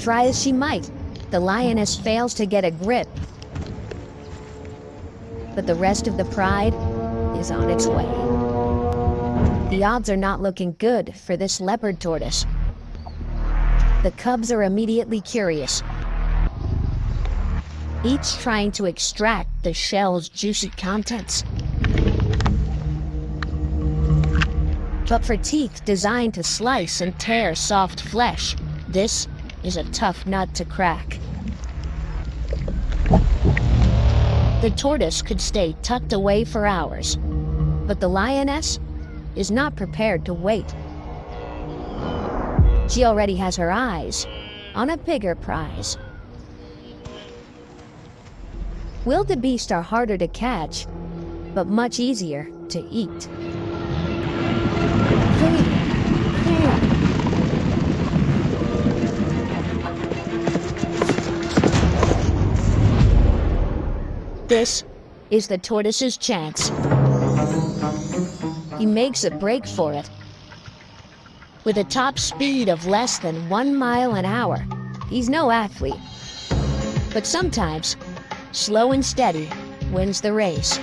Try as she might, the lioness fails to get a grip. But the rest of the pride is on its way. The odds are not looking good for this leopard tortoise. The cubs are immediately curious, each trying to extract the shell's juicy contents. But for teeth designed to slice and tear soft flesh, this is a tough nut to crack. The tortoise could stay tucked away for hours, but the lioness is not prepared to wait. She already has her eyes on a bigger prize. Wildebeest are harder to catch, but much easier to eat. This is the tortoise's chance. He makes a break for it. With a top speed of less than 1 mile an hour, he's no athlete. But sometimes, slow and steady wins the race.